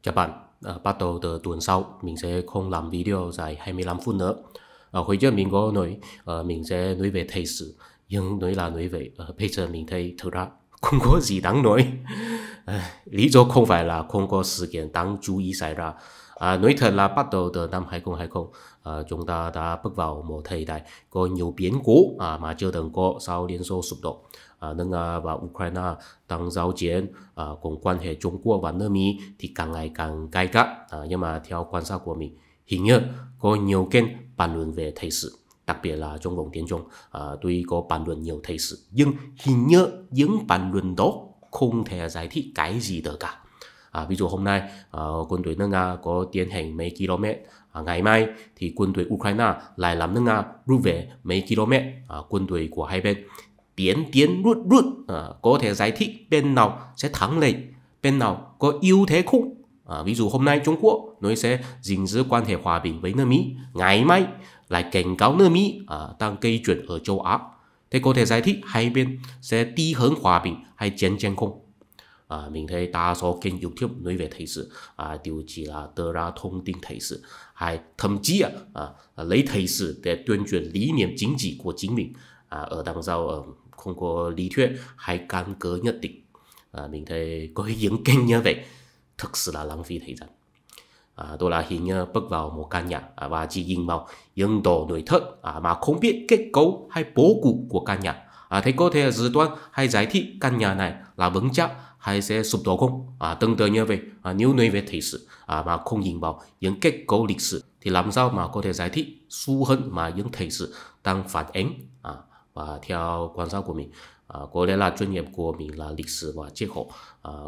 Chào bạn, bắt đầu từ tuần sau mình sẽ không làm video dài 25 phút nữa. Hồi trước mình có nói mình sẽ nói về thời sự, nhưng nói về bây giờ mình thấy thực ra không có gì đáng nói. Lý do không phải là không có sự kiện đáng chú ý xảy ra. Nói thật là bắt đầu từ năm 2020, chúng ta đã bước vào một thời đại có nhiều biến cố mà chưa từng có sau Liên Xô sụp đổ. Nước Nga và Ukraine đang giao chiến, cùng quan hệ Trung Quốc và nước Mỹ thì càng ngày càng gay gắt. Nhưng mà theo quan sát của mình, hình như có nhiều kênh bàn luận về thời sự, đặc biệt là trong vòng tiếng Trung. Tuy có bàn luận nhiều thời sự, nhưng hình như những bàn luận đó không thể giải thích cái gì được cả. Ví dụ hôm nay quân đội nước Nga có tiến hành mấy km, ngày mai thì quân đội Ukraine lại làm nước Nga rút về mấy km. Quân đội của hai bên tiến rút, có thể giải thích bên nào sẽ thắng lợi, bên nào có ưu thế không. Ví dụ hôm nay Trung Quốc nói sẽ gìn giữ quan hệ hòa bình với nước Mỹ, ngày mai lại cảnh cáo nước Mỹ đang gây chuyện ở châu Á. Thế có thể giải thích hai bên sẽ đi hướng hòa bình hay chiến tranh không? Mình thấy đa số kênh YouTube nói về thời sự đều chỉ là đưa ra thông tin thời sự, hay thậm chí lấy thời sự để tuyên truyền lý niệm chính trị của chính mình, ở đằng sau không có lý thuyết hay căn cứ nhất định. Mình thấy có những kênh như vậy thực sự là lãng phí thời gian. Tôi là hình như bước vào một căn nhà và chỉ nhìn vào những đồ nội thất mà không biết kết cấu hay bố cục của căn nhà. Thế có thể dự đoán hay giải thích căn nhà này là vững chắc hay sẽ sụp đổ không? Tương tự như vậy, nếu nói về thời sự mà không nhìn vào những kết cấu lịch sử thì làm sao mà có thể giải thích xu hướng mà những thời sự đang phản ánh. Và theo quan sát của mình, có lẽ là chuyên nghiệp của mình là lịch sử và triết học,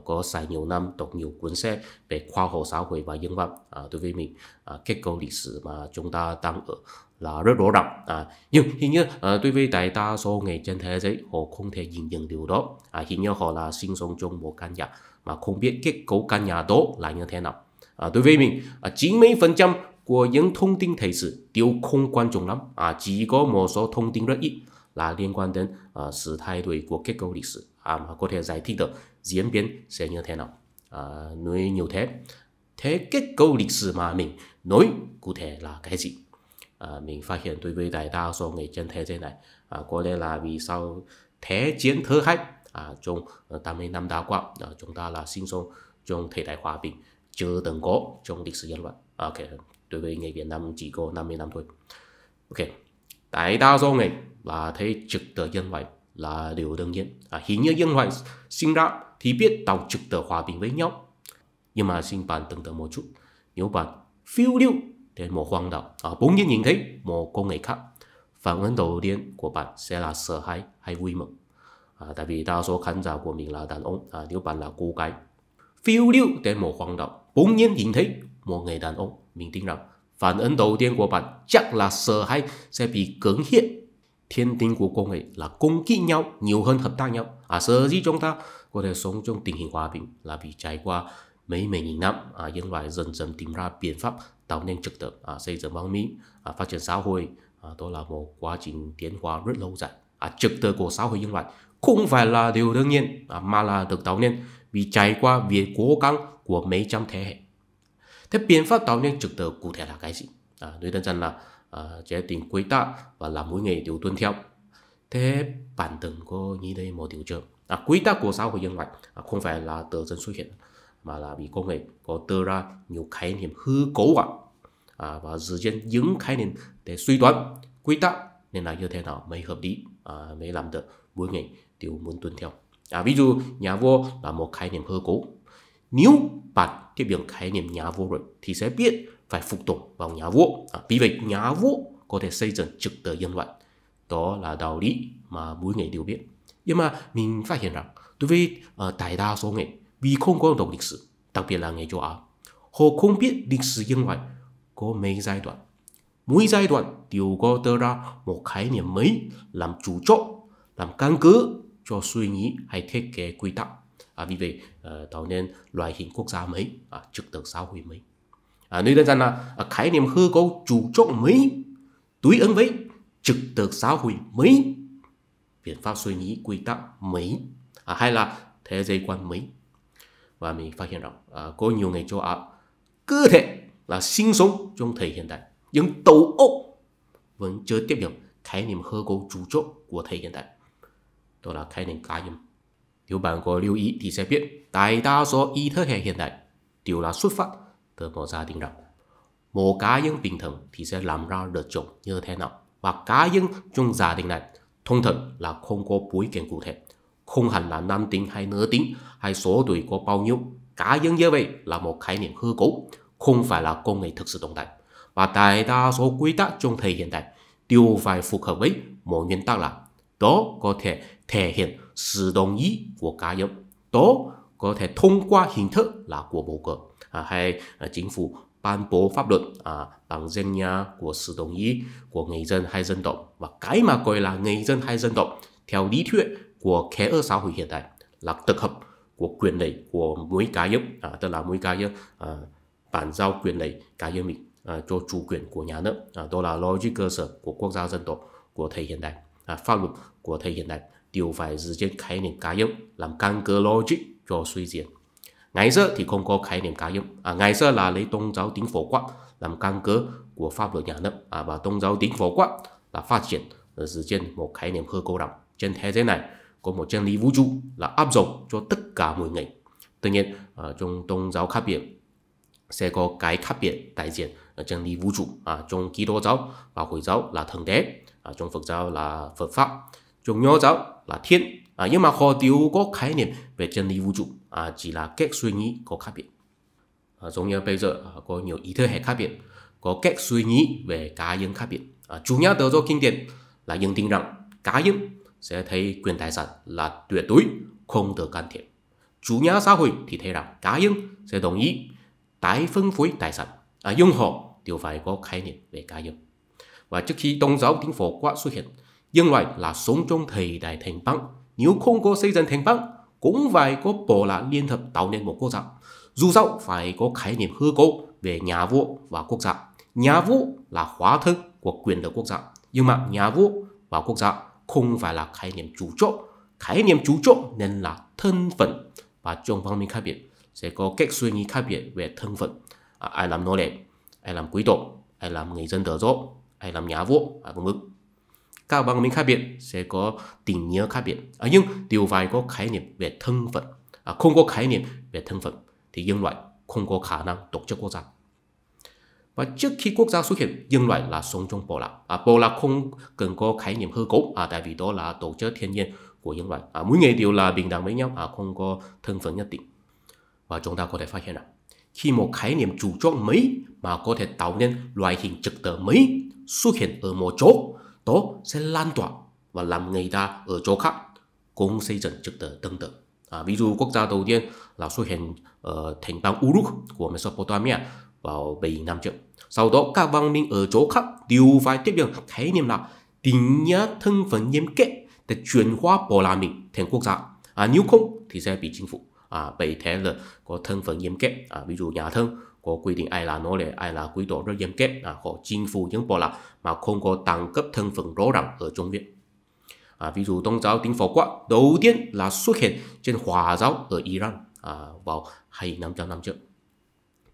có xài nhiều năm đọc nhiều cuốn sách về khoa học xã hội và nhân văn. Đối với mình, kết cấu lịch sử mà chúng ta đang ở là rất rõ ràng. Nhưng hình như đối với đại đa số người trên thế giới họ không thể nhìn nhận điều đó. Hình như họ là sinh sống trong một căn nhà mà không biết kết cấu căn nhà đó là như thế nào. Đối với mình, 90% của những thông tin thời sự đều không quan trọng lắm. Chỉ có một số thông tin rất ít là liên quan đến sự thay đổi của kết cấu lịch sử mà có thể giải thích được diễn biến sẽ như thế nào. Nói nhiều thế kết cấu lịch sử mà mình nói cụ thể là cái gì? Mình phát hiện đối với đại đa số người trên thế giới này, có lẽ là vì sau Thế chiến thứ hai, trong 80 năm đã qua, chúng ta là sinh sống trong thời đại hòa bình chưa từng có trong lịch sử nhân loại. Đối với người Việt Nam chỉ có 50 năm thôi. Đại đa số người là thấy trực tự nhân loại là điều đương nhiên. Hình như nhân loại sinh ra thì biết tạo trực tự hòa bình với nhau. Nhưng mà xin bạn tưởng tượng một chút, nếu bạn phiêu lưu đến một hoang đảo, bỗng nhiên nhìn thấy một con người khác, phản ứng đầu tiên của bạn sẽ là sợ hãi hay vui mừng. Tại vì đa số khán giả của mình là đàn ông. Nếu bạn là cô gái phiêu lưu đến một hoang đảo, bỗng nhiên nhìn thấy một người đàn ông, mình tin rằng phản ứng đầu tiên của bạn chắc là sợ hãi sẽ bị cưỡng hiếp. Thiên tính của con người là công kích nhau nhiều hơn hợp tác nhau. Sở dĩ chúng ta có thể sống trong tình hình hòa bình là vì trải qua mấy nghìn năm, nhân loại dần dần tìm ra biện pháp tạo nên trật tự, xây dựng văn minh, phát triển xã hội. Đó là một quá trình tiến hóa rất lâu dài. Trật tự của xã hội nhân loại không phải là điều đương nhiên, mà là được tạo nên vì trải qua việc cố gắng của mấy trăm thế hệ. Thế biện pháp tạo nên trật tự cụ thể là cái gì? Nói đơn giản là chế định quy tắc và làm mỗi người đều tuân theo. Thế bạn từng có nghĩ đây một điều chưa? Quy tắc của xã hội nhân loại không phải là tự dưng xuất hiện, mà là vì con người có đưa ra nhiều khái niệm hư cấu và dựa trên những khái niệm để suy đoán quy tắc nên là như thế nào mới hợp lý, mới làm được mỗi người đều muốn tuân theo. Ví dụ nhà vua là một khái niệm hư cấu. Nếu bạn tiếp nhận khái niệm nhà vua rồi thì sẽ biết phải phục tùng vào nhà vua. Vì vậy nhà vua có thể xây dựng trật tự nhân loại. Đó là đạo lý mà mỗi người đều biết. Nhưng mà mình phát hiện rằng đối với đại đa số người, vì không có đọc lịch sử, đặc biệt là người châu Á, họ không biết lịch sử nhân loại có mấy giai đoạn. Mỗi giai đoạn đều có đưa ra một khái niệm mới làm chủ chốt, làm căn cứ cho suy nghĩ hay thiết kế quy tắc. Vì vậy tạo nên loại hình quốc gia mới, trật tự xã hội mới. Nói đơn giản là khái niệm hư cấu chủ chốt mới đối ứng với trật tự xã hội mới, biện pháp suy nghĩ quy tắc mới, hay là thế giới quan mới. Và mình phát hiện rằng có nhiều người châu Á cơ thể là sinh sống trong thời hiện đại, nhưng đầu óc vẫn chưa tiếp nhận khái niệm hư cấu chủ chốt của thời hiện đại, đó là khái niệm cá nhân. Nếu bạn có lưu ý thì sẽ biết đại đa số ý thức hệ hiện đại đều là xuất phát từ một gia đình rằng một cá nhân bình thường thì sẽ làm ra lựa chọn như thế nào, và cá nhân trong gia đình này thông thường là không có bối cảnh cụ thể, không hẳn là nam tính hay nữ tính hay số tuổi có bao nhiêu. Cá nhân như vậy là một khái niệm hư cấu, không phải là con người thực sự tồn tại. Và đại đa số quy tắc trong thời hiện đại đều phải phù hợp với một nguyên tắc là đó có thể thể hiện sự đồng ý của cá nhân, đó có thể thông qua hình thức là của bầu cử hay chính phủ ban bố pháp luật bằng danh nghĩa của sự đồng ý của người dân hay dân tộc. Và cái mà gọi là người dân hay dân tộc theo lý thuyết của khế ước xã hội hiện đại là tập hợp của quyền lợi của mỗi cá nhân, tức là mỗi cá nhân bàn giao quyền lợi cá nhân mình cho chủ quyền của nhà nước. Đó là logic cơ sở của quốc gia dân tộc của thời hiện đại. Pháp luật của thời hiện đại đều phải dựa trên khái niệm cá nhân làm căn cứ logic cho suy diễn. Ngày xưa thì không có khái niệm cá nhân. Ngày xưa là lấy tôn giáo tín phổ quát làm căn cứ của pháp luật nhà nước, và tôn giáo tín phổ quát là phát triển dựa trên một khái niệm hư cấu rằng trên thế giới này có một chân lý vũ trụ là áp dụng cho tất cả mọi người. Tuy nhiên trong tôn giáo khác biệt sẽ có cái khác biệt đại diện ở chân lý vũ trụ. Trong Kitô giáo và Hồi giáo là thượng đế, trong Phật giáo là Phật pháp, trong Nho giáo là thiên. Nhưng mà họ đều có khái niệm về chân lý vũ trụ, chỉ là cách suy nghĩ có khác biệt. Giống như bây giờ có nhiều ý thức hệ khác biệt, có cách suy nghĩ về cá nhân khác biệt. Chủ nghĩa tự do kinh điển là nhận định rằng cá nhân sẽ thấy quyền tài sản là tuyệt đối, không được can thiệp. Chủ nghĩa xã hội thì thấy rằng cá nhân sẽ đồng ý tái phân phối tài sản, nhưng họ đều phải có khái niệm về cá nhân. Và trước khi tôn giáo tín phổ quát xuất hiện, nhân loại là sống trong thời đại thành bang. Nếu không có xây dựng thành bang, cũng phải có bộ lạc liên hợp tạo nên một quốc gia. Dù sao phải có khái niệm hư cấu về nhà vua và quốc gia. Nhà vua là hóa thân của quyền lực quốc gia, nhưng mà nhà vua và quốc gia không phải là khái niệm chủ chốt. Khái niệm chủ chốt nên là thân phận, và trong văn minh khác biệt sẽ có cách suy nghĩ khác biệt về thân phận. Ai làm nô lệ, ai làm quý tộc, ai làm người dân tự do, ai làm nhà vua, v.v. Các văn minh khác biệt sẽ có tình nghĩa khác biệt, nhưng đều phải có khái niệm về thân phận. Không có khái niệm về thân phận thì nhân loại không có khả năng tổ chức quốc gia. Và trước khi quốc gia xuất hiện, nhân loại là sống trong bộ lạc. Bộ lạc không cần có khái niệm hư cấu, tại vì đó là tổ chức thiên nhiên của nhân loại. Mỗi người đều là bình đẳng với nhau, không có thân phận nhất định. Và chúng ta có thể phát hiện rằng khi một khái niệm chủ chốt mới mà có thể tạo nên loại hình trật tự mới xuất hiện ở một chỗ, đó sẽ lan tỏa và làm người ta ở chỗ khác cũng xây dựng trật tự tương tự. Ví dụ quốc gia đầu tiên là xuất hiện ở thành bang Uruk của Mesopotamia vào 7 năm trước. Sau đó các văn minh ở chỗ khác đều phải tiếp nhận khái niệm là định nghĩa thân phận nghiêm kết để chuyển hóa bộ lạc mình thành quốc gia. Nếu không thì sẽ bị chính phủ. Bởi thế là có thân phận nghiêm kết. Ví dụ nhà thân có quy định ai là nô lệ, ai là quý tộc rất nghiêm kết. Họ chính phủ những bộ lạc mà không có đẳng cấp thân phận rõ ràng ở trong viện. Ví dụ tôn giáo tín phổ quát đầu tiên là xuất hiện trên Hòa giáo ở Iran vào 200 năm trước.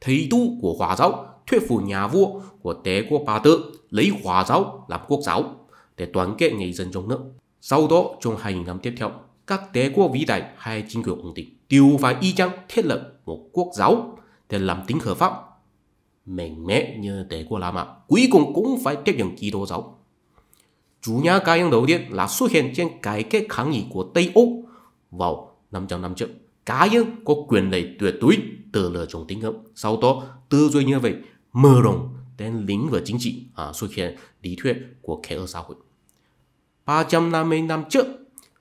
Thầy tu của Hòa giáo thuyết phục nhà vua của đế quốc Ba Tư lấy Hòa giáo làm quốc giáo để đoàn kết người dân trong nước. Sau đó trong 2.000 năm tiếp theo, các đế quốc vĩ đại hay chính quyền ổn định đều phải y chang thiết lập một quốc giáo để làm tính hợp pháp. Mạnh mẽ như đế quốc La Mã cuối cùng cũng phải tiếp nhận Kitô giáo. Chủ nghĩa cá nhân đầu tiên là xuất hiện trên cải cách kháng nghị của Tây Âu vào 500 năm trước. Cá nhân có quyền lợi tuyệt đối từ lựa chọn tín ngưỡng. Sau đó tư duy như vậy mở rộng đến lĩnh vực chính trị, xuất hiện lý thuyết của khế ước xã hội. 350 năm trước,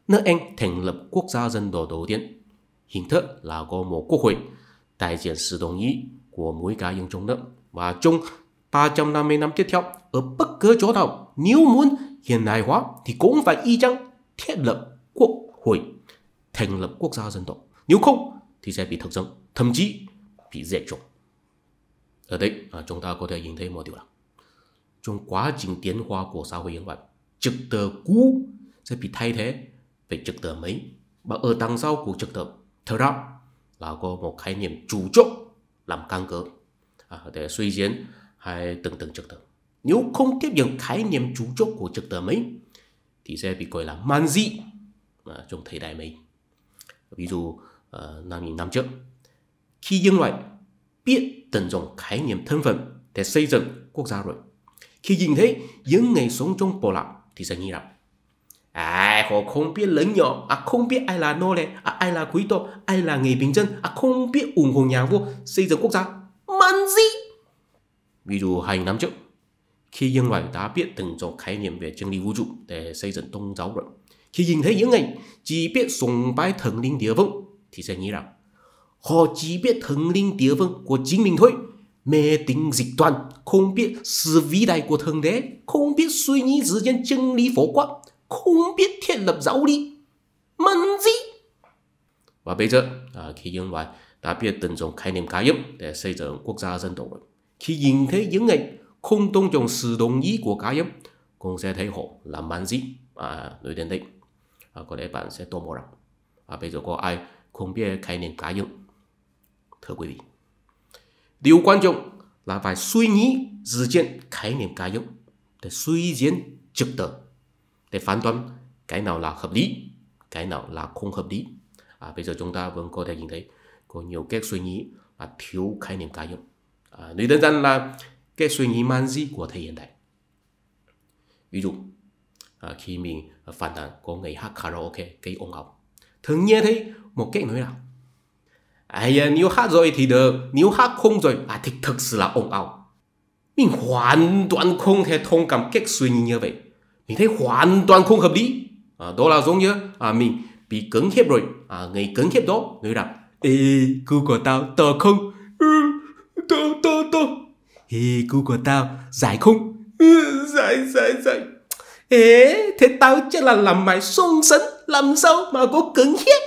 nước Anh thành lập quốc gia dân tộc đầu tiên. Hình thức là có một quốc hội đại diện sự đồng ý của mỗi cá nhân trong nước. Và trong 350 năm tiếp theo, ở bất cứ chỗ nào, nếu muốn hiện đại hóa thì cũng phải y chang thiết lập quốc hội, thành lập quốc gia dân tộc. Nếu không thì sẽ bị thực dân, thậm chí bị diệt chủng. Ở đây chúng ta có thể nhìn thấy một điều là trong quá trình tiến hóa của xã hội nhân loại, trật tự cũ sẽ bị thay thế về trật tự mới. Và ở đằng sau của trật tự, thật ra là có một khái niệm chủ chốt làm căn cứ để suy diễn hay từng trật tự. Nếu không tiếp nhận khái niệm chủ chốt của trật tự ấy thì sẽ bị gọi là man dị trong thời đại mới. Ví dụ 5.000 năm trước, khi nhân loại biết tận dụng khái niệm thân phận để xây dựng quốc gia rồi, khi nhìn thấy những người sống trong bộ lạc thì sẽ nghĩ rằng họ không biết lớn nhỏ, không biết ai là nô lệ, ai là quý tộc, ai là người bình dân, không biết ủng hộ nhà vua xây dựng quốc gia. Man dị. Ví dụ 2 năm trước, khi nhân loại đã biết tận dụng khái niệm về chân lý vũ trụ để xây dựng tôn giáo rồi, khi nhìn thấy những người chỉ biết sùng bái thần linh địa phương thì sẽ nghĩ rằng họ chỉ biết thần linh địa phương của chính mình thôi, mê tín dịch toàn, không biết sự vĩ đại của thần đế, không biết suy nghĩ dựa trên chân lý phổ quát, không biết thiết lập giáo lý. Man dị. Và bây giờ khi nhân loại đã biết tận dụng khái niệm cá nhân để xây dựng quốc gia dân tộc rồi, khi nhìn thấy những người không tôn trọng sự đồng ý của cá nhân, cũng sẽ thấy họ là man dị. Nói đến đây có lẽ bạn sẽ tò mò rằng bây giờ có ai không biết khái niệm cá nhân? Thưa quý vị, điều quan trọng là phải suy nghĩ dựa trên khái niệm cá nhân để suy diễn trật tự, để phán đoán cái nào là hợp lý, cái nào là không hợp lý. Bây giờ chúng ta vẫn có thể nhìn thấy có nhiều cách suy nghĩ thiếu khái niệm cá nhân. Nói đơn giản là cái suy nghĩ man dị của thời hiện đại. Ví dụ khi mình phản ánh có người hát karaoke gây ồn ào, thường nghe thấy một cách nói là nếu hát rồi thì được, nếu hát không rồi thì thực sự là ồn ào. Mình hoàn toàn không thể thông cảm cách suy nghĩ như vậy. Mình thấy hoàn toàn không hợp lý. Đó là giống như mình bị cứng hiếp rồi, người cứng hiếp đó nói rằng cu của tao to không? To. Cu của tao dài không? Dài. Thế tao chắc là làm mày sung sấn, làm sao mà có cứng hiếp?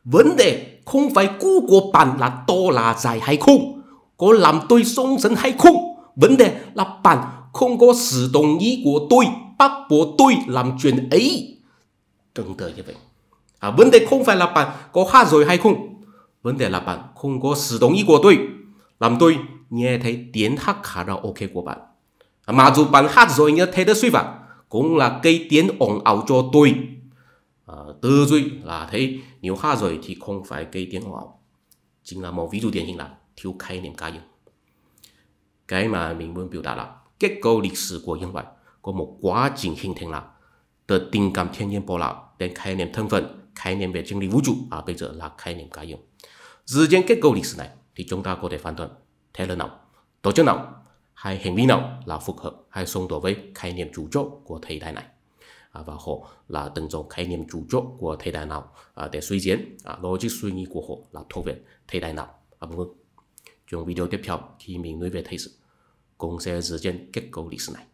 Vấn đề không phải cu của bạn là to là dài hay không, có làm tôi sung sấn hay không. Vấn đề là bạn không có sự đồng ý của tôi, bắt buộc tôi làm chuyện ấy. Tương tự như vậy. Vấn đề không phải là bạn có hát rồi hay không, vấn đề là bạn không có sự đồng ý của tôi, làm tôi nghe thấy tiếng hát karaoke của bạn. Mà dù bạn hát rồi như thế đó suy vào, cũng là gây tiếng ồn ào cho tôi. Tư duy là thấy nếu hát rồi thì không phải gây tiếng ồn ào. Chính là một ví dụ điển hình là thiếu khái niệm cá nhân. Cái mà mình muốn biểu đạt là kết cấu lịch sử của nhân loại có một quá trình hình thành là từ tình cảm thiên nhiên bộ lạc đến khái niệm thân phận, khái niệm về chân lý vũ trụ, bây giờ là khái niệm cá nhân. Dựa trên kết cấu lịch sử này thì chúng ta có thể phán đoán thế lực nào, tổ chức nào hay hành vi nào là phù hợp hay xung đột với khái niệm chủ chốt của thời đại này, và họ là tận dụng khái niệm chủ chốt của thời đại nào để suy diễn, logic suy nghĩ của họ là thuộc về thời đại nào. Trong video tiếp theo khi mình nói về thời sự cũng sẽ dựa trên kết cấu lịch sử này.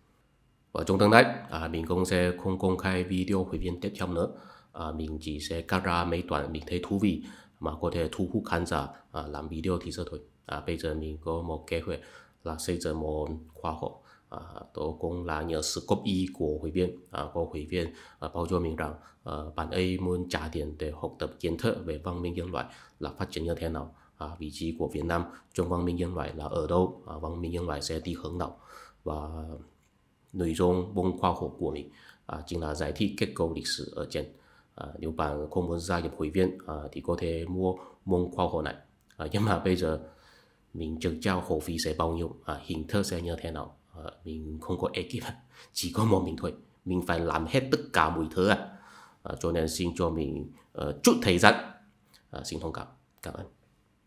Và trong tương lai mình cũng sẽ không công khai video hội viên tiếp theo nữa. Mình chỉ sẽ cắt ra mấy đoạn mình thấy thú vị mà có thể thu hút khán giả làm video thì giờ thôi. Bây giờ mình có một kế hoạch là xây dựng một khóa học. Đó cũng là nhờ sự góp ý của hội viên. Có hội viên báo cho mình rằng bạn ấy muốn trả tiền để học tập kiến thức về văn minh nhân loại là phát triển như thế nào, vị trí của Việt Nam trong văn minh nhân loại là ở đâu, văn minh nhân loại sẽ đi hướng nào. Và nội dung môn khoa học của mình chính là giải thích kết cấu lịch sử ở trên. Nếu bạn không muốn gia nhập hội viên thì có thể mua môn khoa học này. Nhưng mà bây giờ mình chưa trao học phí sẽ bao nhiêu, hình thức sẽ như thế nào, mình không có ekip, chỉ có một mình thôi. Mình phải làm hết tất cả mọi thứ cho nên xin cho mình chút thời gian. Xin thông cảm. Cảm ơn.